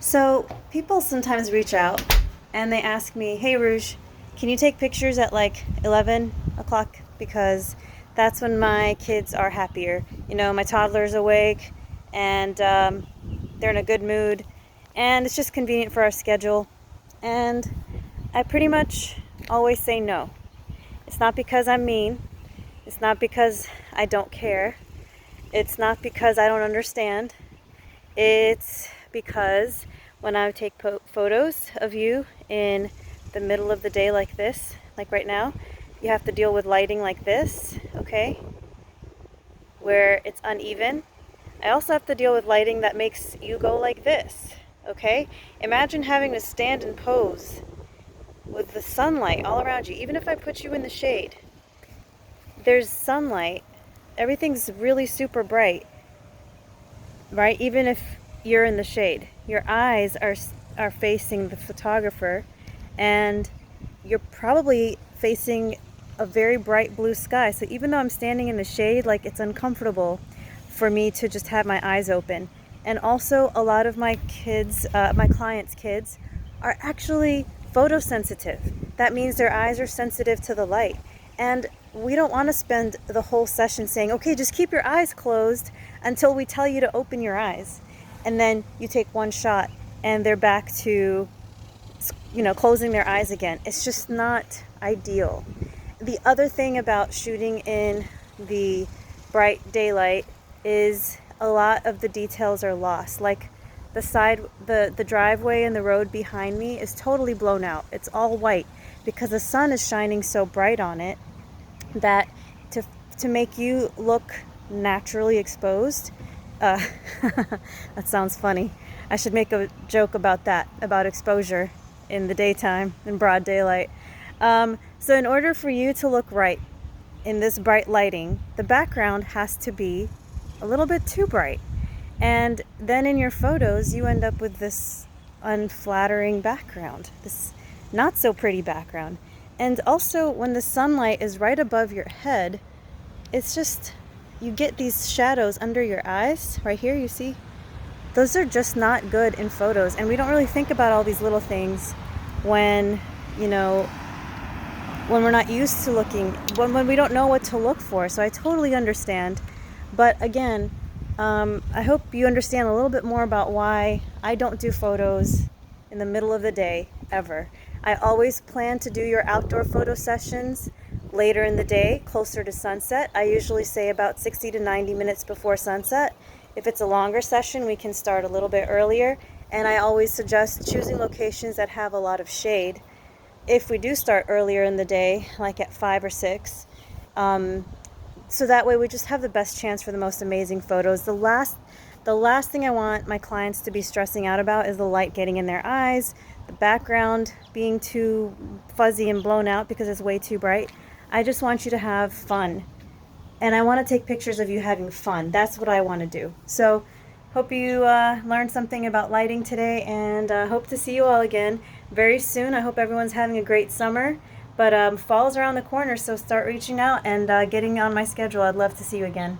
So people sometimes reach out and they ask me, hey Rouge, can you take pictures at like 11 o'clock? Because that's when my kids are happier. You know, my toddler's awake and they're in a good mood and it's just convenient for our schedule. And I pretty much always say no. It's not because I'm mean. It's not because I don't care. It's not because I don't understand. It's because when I take photos of you in the middle of the day like this, like right now, you have to deal with lighting like this, okay, where it's uneven. I also have to deal with lighting that makes you go like this, okay? Imagine having to stand and pose with the sunlight all around you. Even if I put you in the shade, there's sunlight. Everything's really super bright, right? Even if you're in the shade, your eyes are facing the photographer, and you're probably facing a very bright blue sky. So even though I'm standing in the shade, like, it's uncomfortable for me to just have my eyes open. And also, a lot of my kids, my clients' kids, are actually photosensitive. That means their eyes are sensitive to the light. And we don't want to spend the whole session saying, okay, just keep your eyes closed until we tell you to open your eyes. And then you take one shot and they're back to, you know, closing their eyes again. It's just not ideal. The other thing about shooting in the bright daylight is a lot of the details are lost. Like the driveway and the road behind me is totally blown out. It's all white because the sun is shining so bright on it that to make you look naturally exposed, that sounds funny. I should make a joke about that, about exposure in the daytime, in broad daylight. So in order for you to look right in this bright lighting, the background has to be a little bit too bright. And then in your photos, you end up with this unflattering background, this not so pretty background. And also, when the sunlight is right above your head, it's just, you get these shadows under your eyes, right here, you see? Those are just not good in photos. And we don't really think about all these little things when, you know, when we're not used to looking, when we don't know what to look for. So I totally understand. But again, I hope you understand a little bit more about why I don't do photos in the middle of the day, ever. I always plan to do your outdoor photo sessions later in the day, closer to sunset. I usually say about 60 to 90 minutes before sunset. If it's a longer session, we can start a little bit earlier. And I always suggest choosing locations that have a lot of shade if we do start earlier in the day, like at 5 or 6. So that way we just have the best chance for the most amazing photos. The last thing I want my clients to be stressing out about is the light getting in their eyes, the background being too fuzzy and blown out because it's way too bright. I just want you to have fun. And I want to take pictures of you having fun. That's what I want to do. So hope you learned something about lighting today, and hope to see you all again very soon. I hope everyone's having a great summer. But fall's around the corner, so start reaching out and getting on my schedule. I'd love to see you again.